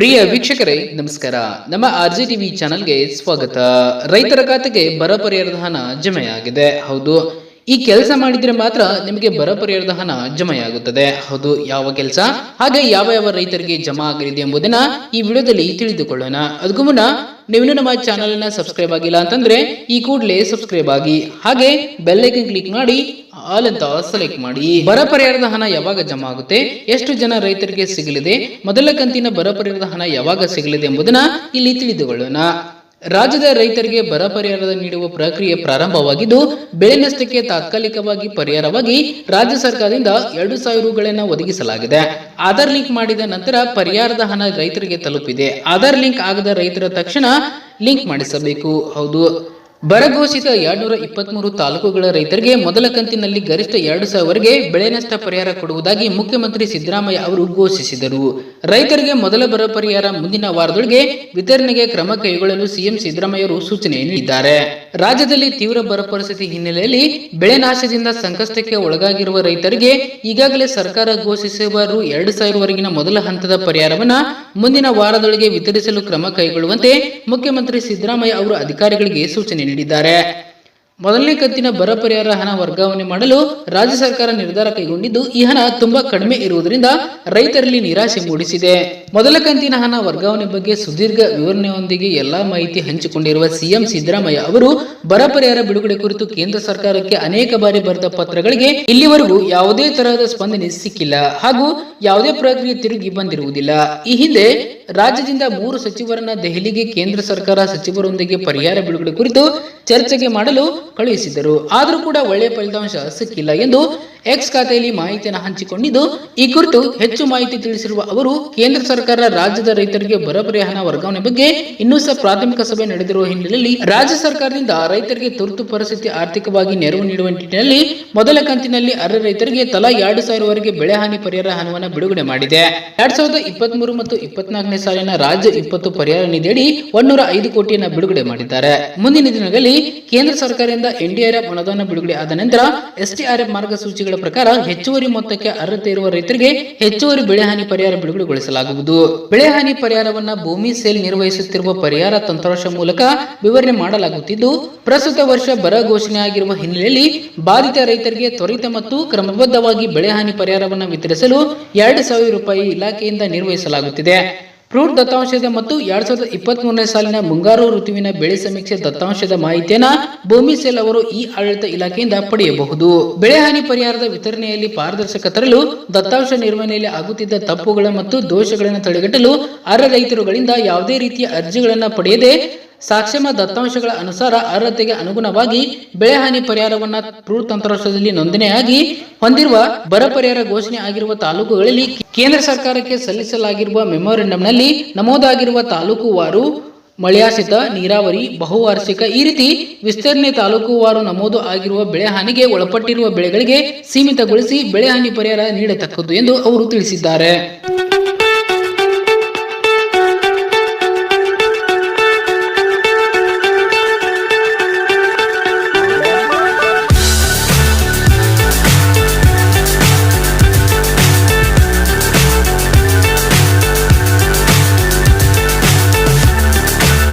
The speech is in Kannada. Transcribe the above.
ಪ್ರಿಯ ವೀಕ್ಷಕರೇ ನಮಸ್ಕಾರ. ನಮ್ಮ ಆರ್ಜೆ ಟಿವಿ ಚಾನೆಲ್ಗೆ ಸ್ವಾಗತ. ರೈತರ ಖಾತೆಗೆ ಬರ ಪರಿಹಾರದ ಹಣ ಜಮೆಯಾಗಿದೆ. ಹೌದು, ಈ ಕೆಲಸ ಮಾಡಿದ್ರೆ ಮಾತ್ರ ನಿಮಗೆ ಬರ ಪರಿಹಾರದ ಹಣ ಜಮೆಯಾಗುತ್ತದೆ. ಹೌದು, ಯಾವ ಕೆಲಸ ಹಾಗೆ ಯಾವ ರೈತರಿಗೆ ಜಮಾ ಆಗಲಿದೆ ಎಂಬುದನ್ನ ಈ ವಿಡಿಯೋದಲ್ಲಿ ತಿಳಿದುಕೊಳ್ಳೋಣ. ಅದಕ್ಕೂ ಮುನ್ನ ನೀವು ನಮ್ಮ ಚಾನೆಲ್ ಅನ್ನ ಸಬ್ಸ್ಕ್ರೈಬ್ ಆಗಿಲ್ಲ ಅಂತಂದ್ರೆ ಈ ಕೂಡಲೇ ಸಬ್ಸ್ಕ್ರೈಬ್ ಆಗಿ, ಹಾಗೆ ಬೆಲ್ ಐಕನ್ ಕ್ಲಿಕ್ ಮಾಡಿ ಆಲ್ ಅಂತ ಸೆಲೆಕ್ಟ್ ಮಾಡಿ. ಬರ ಪರಿಹಾರದ ಹಣ ಯಾವಾಗ ಜಮಾ ಆಗುತ್ತೆ, ಎಷ್ಟು ಜನ ರೈತರಿಗೆ ಸಿಗಲಿದೆ, ಮೊದಲ ಕಂತಿನ ಬರ ಪರಿಹಾರದ ಹಣ ಯಾವಾಗ ಸಿಗಲಿದೆ ಎಂಬುದನ್ನ ಇಲ್ಲಿ ತಿಳಿದುಕೊಳ್ಳೋಣ. ರಾಜ್ಯದ ರೈತರಿಗೆ ಬರ ಪರಿಹಾರ ನೀಡುವ ಪ್ರಕ್ರಿಯೆ ಪ್ರಾರಂಭವಾಗಿದ್ದು, ಬೆಳೆ ನಷ್ಟಕ್ಕೆ ತಾತ್ಕಾಲಿಕವಾಗಿ ಪರಿಹಾರವಾಗಿ ರಾಜ್ಯ ಸರ್ಕಾರದಿಂದ 2,000 ರುಗಳನ್ನು ಒದಗಿಸಲಾಗಿದೆ. ಆಧಾರ್ ಲಿಂಕ್ ಮಾಡಿದ ನಂತರ ಪರಿಹಾರದ ಹಣ ರೈತರಿಗೆ ತಲುಪಿದೆ. ಆಧಾರ್ ಲಿಂಕ್ ಆಗದ ರೈತರ ತಕ್ಷಣ ಲಿಂಕ್ ಮಾಡಿಸಬೇಕು. ಹೌದು, ಬರಘೋಷಿತ 223 ತಾಲೂಕುಗಳ ರೈತರಿಗೆ ಮೊದಲ ಕಂತಿನಲ್ಲಿ ಗರಿಷ್ಠ 2,000 ವರೆಗೆ ಬೆಳೆ ನಷ್ಟ ಪರಿಹಾರ ಕೊಡುವುದಾಗಿ ಮುಖ್ಯಮಂತ್ರಿ ಸಿದ್ದರಾಮಯ್ಯ ಅವರು ಘೋಷಿಸಿದರು. ರೈತರಿಗೆ ಮೊದಲ ಬರ ಪರಿಹಾರ ಮುಂದಿನ ವಾರದೊಳಗೆ ವಿತರಣೆಗೆ ಕ್ರಮ ಕೈಗೊಳ್ಳಲು ಸಿಎಂ ಸಿದ್ದರಾಮಯ್ಯ ಅವರು ಸೂಚನೆ ನೀಡಿದ್ದಾರೆ. ರಾಜ್ಯದಲ್ಲಿ ತೀವ್ರ ಬರ ಪರಿಸ್ಥಿತಿ ಹಿನ್ನೆಲೆಯಲ್ಲಿ ಬೆಳೆ ನಾಶದಿಂದ ಸಂಕಷ್ಟಕ್ಕೆ ಒಳಗಾಗಿರುವ ರೈತರಿಗೆ ಈಗಾಗಲೇ ಸರ್ಕಾರ ಘೋಷಿಸಿರುವ ರು 2,000 ವರೆಗಿನ ಮೊದಲ ಹಂತದ ಪರಿಹಾರವನ್ನ ಮುಂದಿನ ವಾರದೊಳಗೆ ವಿತರಿಸಲು ಕ್ರಮ ಕೈಗೊಳ್ಳುವಂತೆ ಮುಖ್ಯಮಂತ್ರಿ ಸಿದ್ದರಾಮಯ್ಯ ಅವರು ಅಧಿಕಾರಿಗಳಿಗೆ ಸೂಚನೆ ನೀಡಿದ್ದಾರೆ. ಮೊದಲನೇ ಕಂತಿನ ಬರ ಪರಿಹಾರ ಹಣ ವರ್ಗಾವಣೆ ಮಾಡಲು ರಾಜ್ಯ ಸರ್ಕಾರ ನಿರ್ಧಾರ ಕೈಗೊಂಡಿದ್ದು, ಈ ಹಣ ತುಂಬಾ ಕಡಿಮೆ ಇರುವುದರಿಂದ ರೈತರಲ್ಲಿ ನಿರಾಶೆ ಮೂಡಿಸಿದೆ. ಮೊದಲ ಕಂತಿನ ಹಣ ವರ್ಗಾವಣೆ ಬಗ್ಗೆ ಸುದೀರ್ಘ ವಿವರಣೆಯೊಂದಿಗೆ ಎಲ್ಲಾ ಮಾಹಿತಿ ಹಂಚಿಕೊಂಡಿರುವ ಸಿಎಂ ಸಿದ್ದರಾಮಯ್ಯ ಅವರು ಬರ ಪರಿಹಾರ ಬಿಡುಗಡೆ ಕುರಿತು ಕೇಂದ್ರ ಸರ್ಕಾರಕ್ಕೆ ಅನೇಕ ಬಾರಿ ಬರೆದ ಪತ್ರಗಳಿಗೆ ಇಲ್ಲಿವರೆಗೂ ಯಾವುದೇ ತರಹದ ಸ್ಪಂದನೆ ಸಿಕ್ಕಿಲ್ಲ ಹಾಗೂ ಯಾವುದೇ ಪ್ರಕ್ರಿಯೆ ತಿರುಗಿ ಬಂದಿರುವುದಿಲ್ಲ. ಈ ಹಿಂದೆ ರಾಜ್ಯದಿಂದ 3 ಸಚಿವರನ್ನ ದೆಹಲಿಗೆ ಕೇಂದ್ರ ಸರ್ಕಾರ ಸಚಿವರೊಂದಿಗೆ ಪರಿಹಾರ ಬಿಡುಗಡೆ ಕುರಿತು ಚರ್ಚೆಗೆ ಮಾಡಲು ಕಳುಹಿಸಿದರು. ಆದರೂ ಕೂಡ ಒಳ್ಳೆಯ ಫಲಿತಾಂಶ ಸಿಕ್ಕಿಲ್ಲ ಎಂದು ಎಕ್ಸ್ ಖಾತೆಯಲ್ಲಿ ಮಾಹಿತಿಯನ್ನು ಹಂಚಿಕೊಂಡಿದ್ದು, ಈ ಕುರಿತು ಹೆಚ್ಚು ಮಾಹಿತಿ ತಿಳಿಸಿರುವ ಅವರು, ಕೇಂದ್ರ ಸರ್ಕಾರ ರಾಜ್ಯದ ರೈತರಿಗೆ ಬರ ಪರಿಹಾರ ವರ್ಗಾವಣೆ ಬಗ್ಗೆ ಇನ್ನೂ ಸಹ ಪ್ರಾಥಮಿಕ ಸಭೆ ನಡೆದಿರುವ ಹಿನ್ನೆಲೆಯಲ್ಲಿ ರಾಜ್ಯ ಸರ್ಕಾರದಿಂದ ರೈತರಿಗೆ ತುರ್ತು ಪರಿಸ್ಥಿತಿ ಆರ್ಥಿಕವಾಗಿ ನೆರವು ನೀಡುವ ನಿಟ್ಟಿನಲ್ಲಿ ಮೊದಲ ಕಂತಿನಲ್ಲಿ ಅರ್ಹ ರೈತರಿಗೆ ತಲಾ 2,000 ವರೆಗೆ ಬೆಳೆ ಹಾನಿ ಪರಿಹಾರ ಹಣವನ್ನು ಬಿಡುಗಡೆ ಮಾಡಿದೆ. 2023 ಮತ್ತು 24ನೇ ಸಾಲಿನ ರಾಜ್ಯ ವಿಪತ್ತು ಪರಿಹಾರ ನಿಧಿಯಡಿ 105 ಕೋಟಿಯನ್ನು ಬಿಡುಗಡೆ ಮಾಡಿದ್ದಾರೆ. ಮುಂದಿನ ದಿನಗಳಲ್ಲಿ ಕೇಂದ್ರ ಸರ್ಕಾರದಿಂದ ಎನ್ಡಿಆರ್ಎಫ್ ಅನುದಾನ ಬಿಡುಗಡೆ ಆದ ನಂತರ ಎಸ್ಡಿಆರ್ಎಫ್ ಮಾರ್ಗಸೂಚಿಗಳ ಪ್ರಕಾರ ಹೆಚ್ಚುವರಿ ಮೊತ್ತಕ್ಕೆ ಅರ್ಹತೆ ಇರುವ ರೈತರಿಗೆ ಹೆಚ್ಚುವರಿ ಬೆಳೆ ಹಾನಿ ಪರಿಹಾರ ಬಿಡುಗಡೆಗೊಳಿಸಲಾಗುವುದು. ಬೆಳೆ ಹಾನಿ ಪರಿಹಾರವನ್ನ ಭೂಮಿ ಸೇಲ್ ನಿರ್ವಹಿಸುತ್ತಿರುವ ಪರಿಹಾರ ತಂತ್ರಾಂಶ ಮೂಲಕ ವಿವರಣೆ ಮಾಡಲಾಗುತ್ತಿದ್ದು, ಪ್ರಸ್ತುತ ವರ್ಷ ಬರ ಘೋಷಣೆಯಾಗಿರುವ ಹಿನ್ನೆಲೆಯಲ್ಲಿ ಬಾಧಿತ ರೈತರಿಗೆ ತ್ವರಿತ ಮತ್ತು ಕ್ರಮಬದ್ಧವಾಗಿ ಬೆಳೆ ಹಾನಿ ಪರಿಹಾರವನ್ನು ವಿತರಿಸಲು 2,000 ರೂಪಾಯಿ ಇಲಾಖೆಯಿಂದ ನಿರ್ವಹಿಸಲಾಗುತ್ತಿದೆ. ಫ್ರೂಟ್ ದತ್ತಾಂಶದ ಮತ್ತು 2023ನೇ ಸಾಲಿನ ಮುಂಗಾರು ಋತುವಿನ ಬೆಳೆ ಸಮೀಕ್ಷೆ ದತ್ತಾಂಶದ ಮಾಹಿತಿಯನ್ನ ಭೂಮಿ ಸೇಲ್ ಅವರು ಈ ಆಡಳಿತ ಇಲಾಖೆಯಿಂದ ಪಡೆಯಬಹುದು. ಬೆಳೆ ಹಾನಿ ಪರಿಹಾರದ ವಿತರಣೆಯಲ್ಲಿ ಪಾರದರ್ಶಕ ತರಲು, ದತ್ತಾಂಶ ನಿರ್ವಹಣೆಯಲ್ಲಿ ಆಗುತ್ತಿದ್ದ ತಪ್ಪುಗಳ ಮತ್ತು ದೋಷಗಳನ್ನು ತಡೆಗಟ್ಟಲು ಅರ್ಹ ರೈತರುಗಳಿಂದ ಯಾವುದೇ ರೀತಿಯ ಅರ್ಜಿಗಳನ್ನು ಪಡೆಯದೆ ಸಾಕ್ಷಮ ದತ್ತಾಂಶಗಳ ಅನುಸಾರ ಅರ್ಹತೆಗೆ ಅನುಗುಣವಾಗಿ ಬೆಳೆ ಹಾನಿ ಪರಿಹಾರವನ್ನ ಫ್ರೂಟ್ ತಂತ್ರಾಂಶದಲ್ಲಿ ನೋಂದಣಿಯಾಗಿ ಹೊಂದಿರುವ ಬರ ಪರಿಹಾರ ಘೋಷಣೆ ಆಗಿರುವ ತಾಲೂಕುಗಳಲ್ಲಿ ಕೇಂದ್ರ ಸರ್ಕಾರಕ್ಕೆ ಸಲ್ಲಿಸಲಾಗಿರುವ ಮೆಮೊರಂಡಂನಲ್ಲಿ ನಮೂದಾಗಿರುವ ತಾಲೂಕುವಾರು ಮಳೆಯಾಶ್ರಿತ, ನೀರಾವರಿ, ಬಹುವಾರ್ಷಿಕ ಈ ರೀತಿ ವಿಸ್ತರಣೆ ತಾಲೂಕುವಾರು ನಮೂದು ಆಗಿರುವ ಬೆಳೆ ಹಾನಿಗೆ ಒಳಪಟ್ಟಿರುವ ಬೆಳೆಗಳಿಗೆ ಸೀಮಿತಗೊಳಿಸಿ ಬೆಳೆ ಹಾನಿ ಪರಿಹಾರ ನೀಡತಕ್ಕದ್ದು ಎಂದು ಅವರು ತಿಳಿಸಿದ್ದಾರೆ.